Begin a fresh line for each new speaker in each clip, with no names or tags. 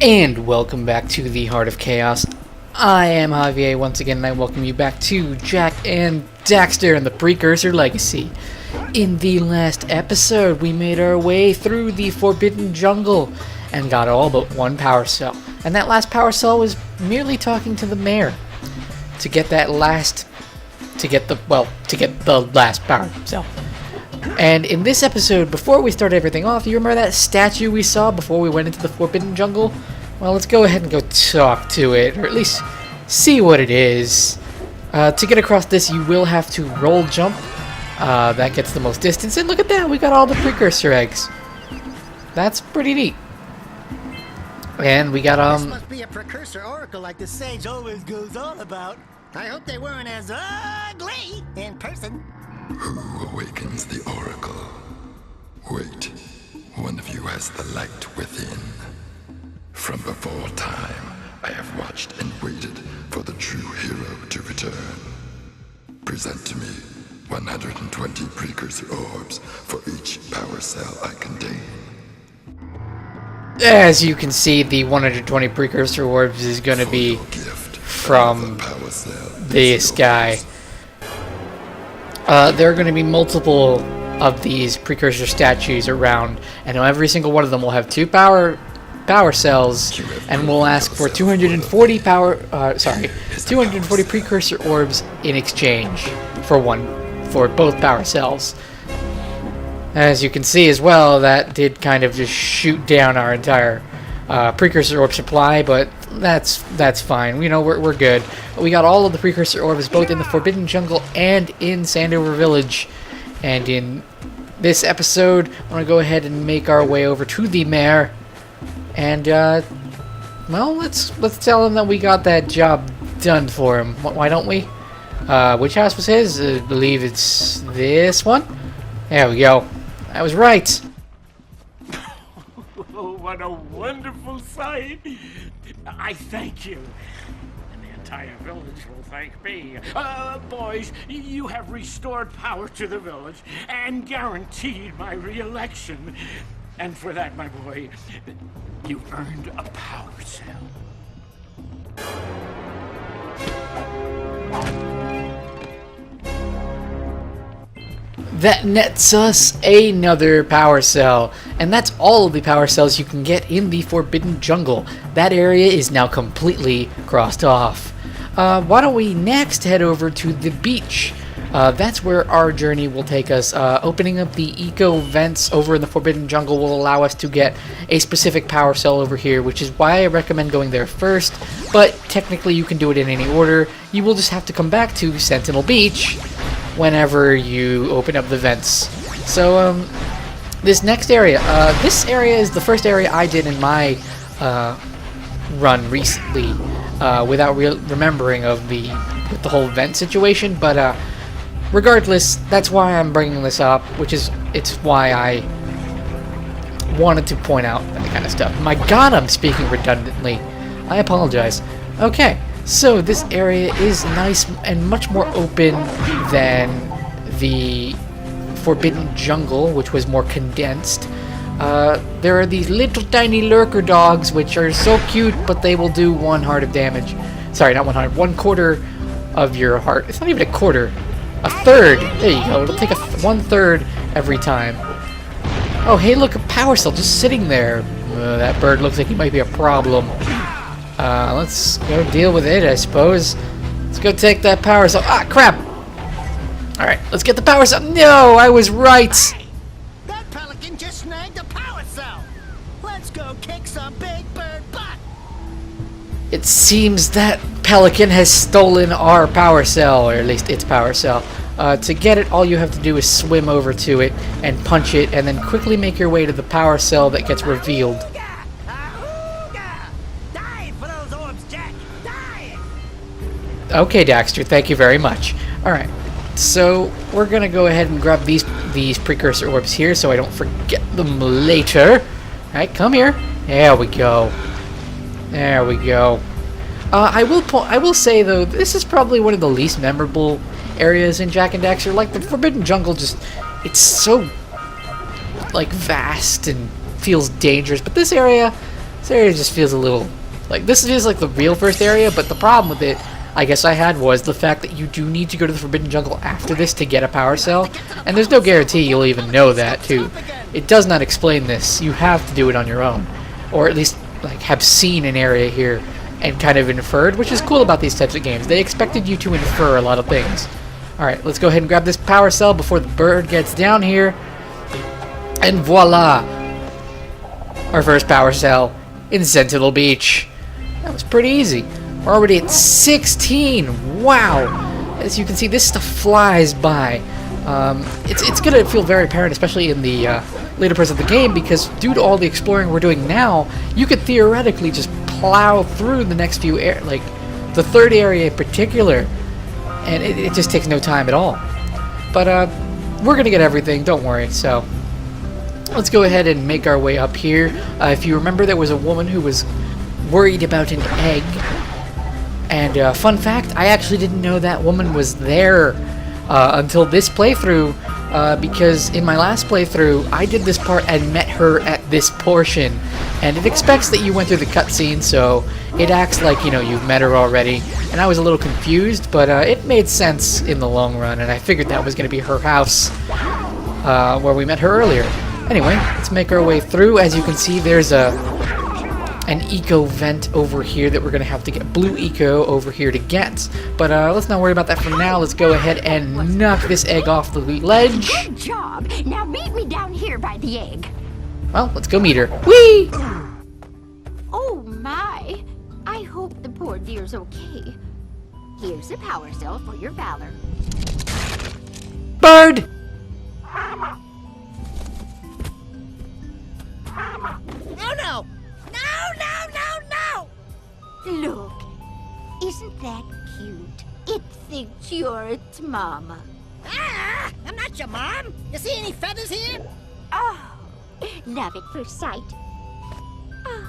And welcome back to the Heart of Chaos. I am Javier once again, and I welcome you back to Jak and Daxter and the Precursor Legacy. In the last episode, we made our way through the Forbidden Jungle and got all but one power cell. And that last power cell was merely talking to the mayor to get the last power cell. And in this episode, before we start everything off, you remember that statue we saw before we went into the Forbidden Jungle? Well, let's go ahead and go talk to it, or at least see what it is. To get across this, you will have to roll jump. That gets the most distance. And look at that, we got all the precursor eggs. That's pretty neat. And we got,
This must be a precursor oracle like the sage always goes on about. I hope they weren't as ugly in person.
Who awakens the oracle? Wait, one of you has the light within. From before time, I have watched and waited for the true hero to return. Present to me 120 precursor orbs for each power cell I contain.
As you can see, the 120 precursor orbs is going to be from this guy. There are going to be multiple of these precursor statues around, and every single one of them will have two power cells, and we'll ask for 240 precursor orbs in exchange for both power cells. As you can see as well, that did kind of just shoot down our entire precursor orb supply, but that's fine. You know, we're good. We got all of the precursor orbs both in the Forbidden Jungle and in Sandover Village. And in this episode, I'm gonna go ahead and make our way over to the mayor, and well, let's tell him that we got that job done for him. Why don't we? Which house was his? I believe it's this one. There we go. I was right.
Oh, what a wonderful sight! I thank you. And the entire village will thank me. Boys, you have restored power to the village and guaranteed my re-election. And for that, my boy, you've earned a power cell.
That nets us another power cell, and that's all of the power cells you can get in the Forbidden Jungle. That area is now completely crossed off. Why don't we next head over to the beach? That's where our journey will take us. Opening up the eco vents over in the Forbidden Jungle will allow us to get a specific power cell over here, which is why I recommend going there first, but technically you can do it in any order. You will just have to come back to Sentinel Beach whenever you open up the vents. So, this next area, this area is the first area I did in my run recently, without remembering of the whole vent situation, but regardless, that's why I'm bringing this up, it's why I wanted to point out that kind of stuff. My god, I'm speaking redundantly. I apologize. Okay. So this area is nice and much more open than the Forbidden Jungle, which was more condensed. There are these little tiny lurker dogs, which are so cute, but they will do 1 heart of damage. Sorry, not 1 heart, 1/4 of your heart. It's not even a quarter. A third. There you go. It'll take 1/3 every time. Oh, hey, look, a power cell just sitting there. That bird looks like he might be a problem. Let's go deal with it, I suppose. Let's go take that power cell. Ah, crap! Alright, let's get the power cell. No, I was right!
That pelican just snagged a power cell. Let's go kick some big bird butt.
It seems that pelican has stolen our power cell, or at least its power cell. To get it, all you have to do is swim over to it and punch it, and then quickly make your way to the power cell that gets revealed. Okay, Daxter, thank you very much. Alright, so we're gonna go ahead and grab these precursor orbs here so I don't forget them later. Alright, come here. There we go. There we go. I will say, though, this is probably one of the least memorable areas in Jak and Daxter. Like, the Forbidden Jungle it's so, like, vast and feels dangerous. But this area, This area just feels a little like this feels like the real first area, but the problem with it, I guess I had, was the fact that you do need to go to the Forbidden Jungle after this to get a power cell, and there's no guarantee you'll even know that too. It does not explain this. You have to do it on your own, or at least like have seen an area here and kind of inferred, which is cool about these types of games. They expected you to infer a lot of things. Alright, let's go ahead and grab this power cell before the bird gets down here. And voila! Our first power cell in Sentinel Beach. That was pretty easy. We're already at 16! Wow! As you can see, this stuff flies by. It's going to feel very apparent, especially in the later parts of the game, because due to all the exploring we're doing now, you could theoretically just plow through the next few like the third area in particular, and it just takes no time at all. But we're gonna get everything, don't worry. So let's go ahead and make our way up here. If you remember, there was a woman who was worried about an egg, and fun fact, I actually didn't know that woman was there until this playthrough, because in my last playthrough I did this part and met her at this portion, and it expects that you went through the cutscene, so it acts like, you know, you've met her already, and I was a little confused, but it made sense in the long run, and I figured that was going to be her house where we met her earlier. Anyway, let's make our way through. As you can see, there's an eco vent over here that we're going to have to get blue eco over here to get. But let's not worry about that for now. Let's go ahead and knock this egg off the ledge.
Good job. Now meet me down here by the egg.
Well, let's go meet her. Whee!
Oh my. I hope the poor dear's okay. Here's a power cell for your valor.
Bird!
Oh no! No, no, no, no!
Look, isn't that cute? It thinks you're its mama.
Ah! I'm not your mom! You see any feathers here?
Oh, love at first sight. Oh.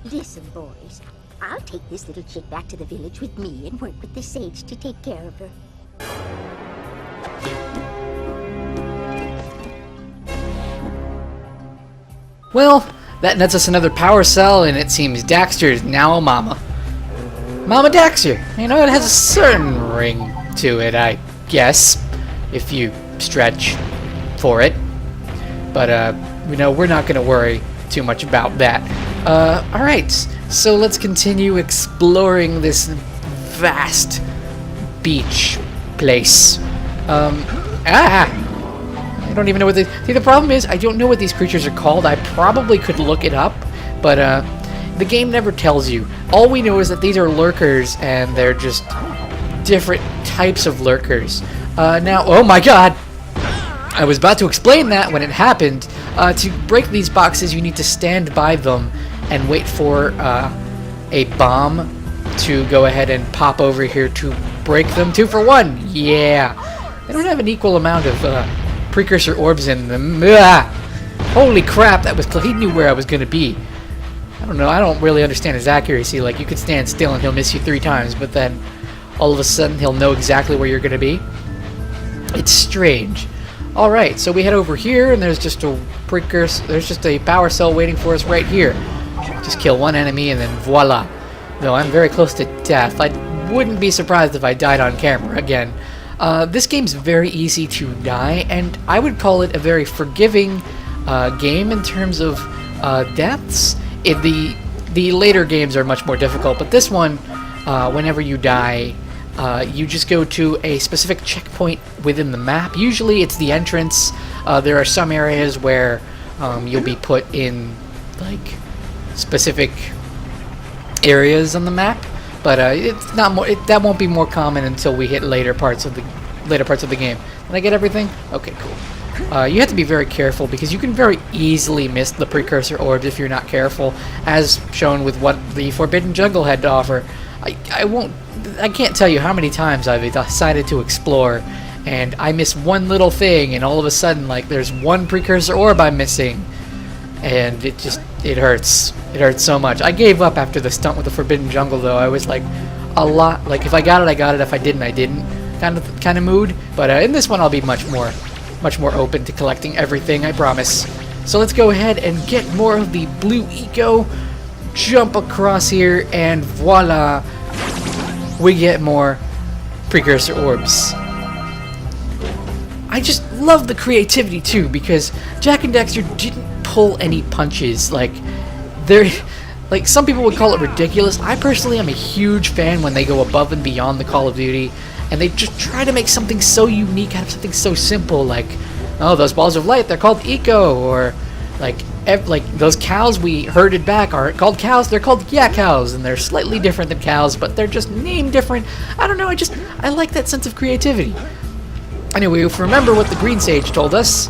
Listen, boys, I'll take this little chick back to the village with me and work with the sage to take care of her.
Well, that nets us another power cell, and it seems Daxter is now a mama. Mama Daxter! You know, it has a certain ring to it, I guess, if you stretch for it. But, you know, we're not going to worry too much about that. Alright, so let's continue exploring this vast beach place. I don't even know what they... See, the problem is, I don't know what these creatures are called. I probably could look it up, but the game never tells you. All we know is that these are lurkers, and they're just different types of lurkers. Now, oh my god! I was about to explain that when it happened. To break these boxes, you need to stand by them and wait for a bomb to go ahead and pop over here to break them. 2 for 1! Yeah! They don't have an equal amount of precursor orbs in them. Ugh. Holy crap, that was... He knew where I was going to be. I don't know, I don't really understand his accuracy. Like, you could stand still and he'll miss you 3 times, but then all of a sudden he'll know exactly where you're going to be. It's strange. Alright, so we head over here, and there's just a precursor... There's just a power cell waiting for us right here. Just kill one enemy, and then voila. Though I'm very close to death. I wouldn't be surprised if I died on camera again. This game's very easy to die, and I would call it a very forgiving game in terms of deaths. The later games are much more difficult, but this one, whenever you die, you just go to a specific checkpoint within the map. Usually it's the entrance. There are some areas where you'll be put in like specific areas on the map, but it's not more. That won't be more common until we hit later parts of the game. Did I get everything? Okay, cool. You have to be very careful because you can very easily miss the precursor orbs if you're not careful, as shown with what the Forbidden Jungle had to offer. I can't tell you how many times I've decided to explore, and I miss one little thing, and all of a sudden, like, there's one precursor orb I'm missing, and it hurts. It hurts so much. I gave up after the stunt with the Forbidden Jungle, though. I was like, if I got it, I got it. If I didn't, I didn't. Kind of mood. But in this one, I'll be much more open to collecting everything. I promise. So let's go ahead and get more of the blue eco, jump across here, and voila, we get more precursor orbs. I just love the creativity too, because Jak and Daxter didn't pull any punches. Like some people would call it ridiculous. I personally am a huge fan when they go above and beyond the Call of Duty, and they just try to make something so unique out of something so simple. Like, oh, those balls of light, they're called eco, or like those cows we herded back aren't called cows, they're called cows, and they're slightly different than cows, but they're just named different. I don't know, I like that sense of creativity. Anyway, if you remember what the Green Sage told us,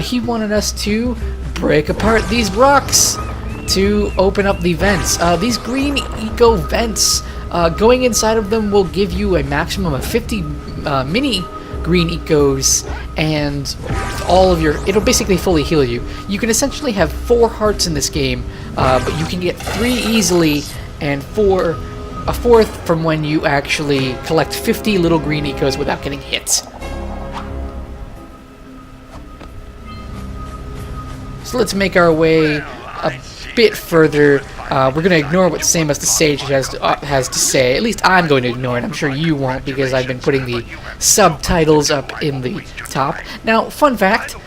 he wanted us to break apart these rocks to open up the vents. These green eco vents, going inside of them will give you a maximum of 50 mini green ecos, and all of it'll basically fully heal you. You can essentially have 4 hearts in this game, but you can get 3 easily, and a fourth from when you actually collect 50 little green ecos without getting hit. So let's make our way a bit further. We're going to ignore what Samus the Sage has to say. At least I'm going to ignore it. I'm sure you won't, because I've been putting the subtitles up in the top. Now, fun fact,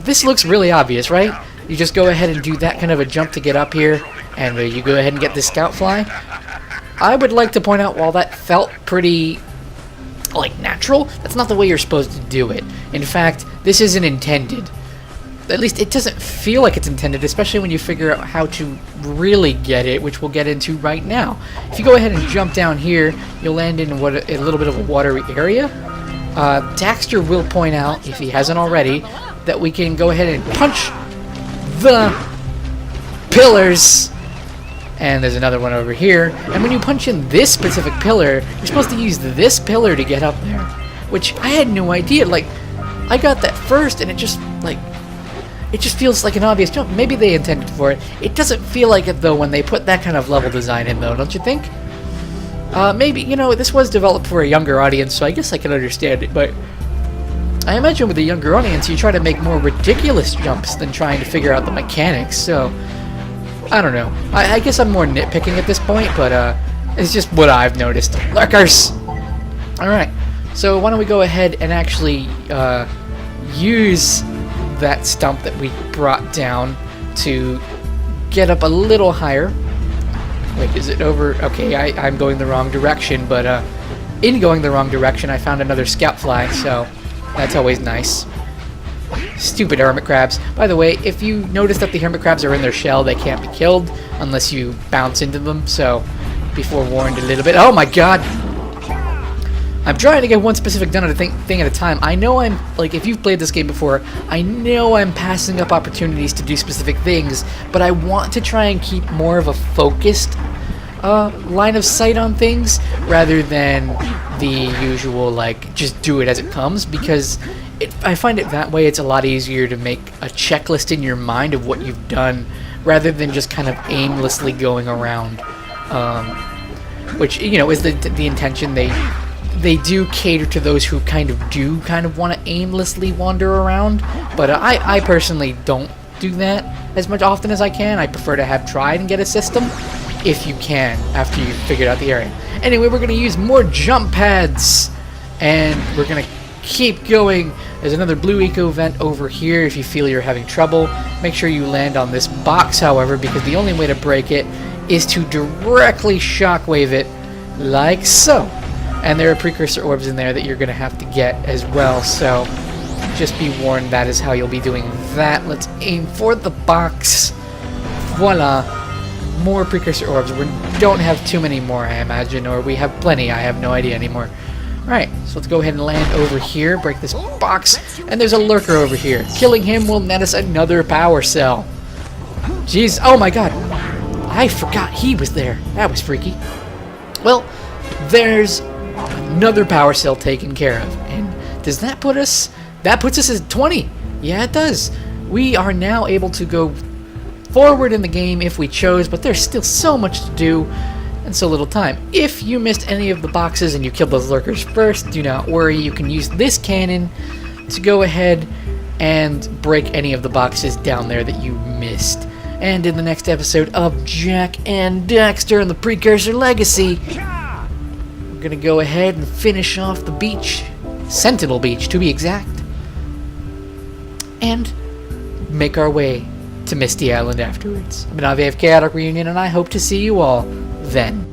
this looks really obvious, right? You just go ahead and do that kind of a jump to get up here, and you go ahead and get the scout fly. I would like to point out, while that felt pretty, like, natural, that's not the way you're supposed to do it. In fact, this isn't intended. At least it doesn't feel like it's intended, especially when you figure out how to really get it, which we'll get into right now. If you go ahead and jump down here, you'll land in a little bit of a watery area. Daxter will point out, if he hasn't already, that we can go ahead and punch the pillars. And there's another one over here. And when you punch in this specific pillar, you're supposed to use this pillar to get up there, which I had no idea. Like, I got that first, and it just feels like an obvious jump. Maybe they intended for it. It doesn't feel like it, though, when they put that kind of level design in, though, don't you think? Maybe, this was developed for a younger audience, so I guess I can understand it, but I imagine with a younger audience, you try to make more ridiculous jumps than trying to figure out the mechanics, so I don't know. I guess I'm more nitpicking at this point, but it's just what I've noticed. Lurkers! Alright, so why don't we go ahead and actually use that stump that we brought down to get up a little higher. Wait, is it over? Okay, I'm going the wrong direction, but in going the wrong direction, I found another scout fly, so that's always nice. Stupid hermit crabs. By the way, if you notice that the hermit crabs are in their shell, they can't be killed unless you bounce into them, so be forewarned a little bit. Oh my god! I'm trying to get one specific thing at a time. I know if you've played this game before, I know I'm passing up opportunities to do specific things, but I want to try and keep more of a focused line of sight on things, rather than the usual, just do it as it comes, because I find it that way it's a lot easier to make a checklist in your mind of what you've done, rather than just kind of aimlessly going around, which, is the intention. They do cater to those who kind of want to aimlessly wander around, but I personally don't do that as much often as I can. I prefer to have tried and get a system, if you can, after you've figured out the area. Anyway, we're going to use more jump pads, and we're going to keep going. There's another blue eco vent over here if you feel you're having trouble. Make sure you land on this box, however, because the only way to break it is to directly shockwave it, like so. And there are precursor orbs in there that you're going to have to get as well, so just be warned, that is how you'll be doing that. Let's aim for the box. Voila. More precursor orbs. We don't have too many more, I imagine, or we have plenty. I have no idea anymore. Alright, so let's go ahead and land over here, break this box, and there's a lurker over here. Killing him will net us another power cell. Jeez, oh my god. I forgot he was there. That was freaky. Well, there's another power cell taken care of. And does that put us... That puts us at 20. Yeah, it does. We are now able to go forward in the game if we chose, but there's still so much to do and so little time. If you missed any of the boxes and you killed those lurkers first, do not worry. You can use this cannon to go ahead and break any of the boxes down there that you missed. And in the next episode of Jak and Daxter and the Precursor Legacy, we're going to go ahead and finish off the beach, Sentinel Beach to be exact, and make our way to Misty Island afterwards. I've been on AFK Chaotic Reunion, and I hope to see you all then.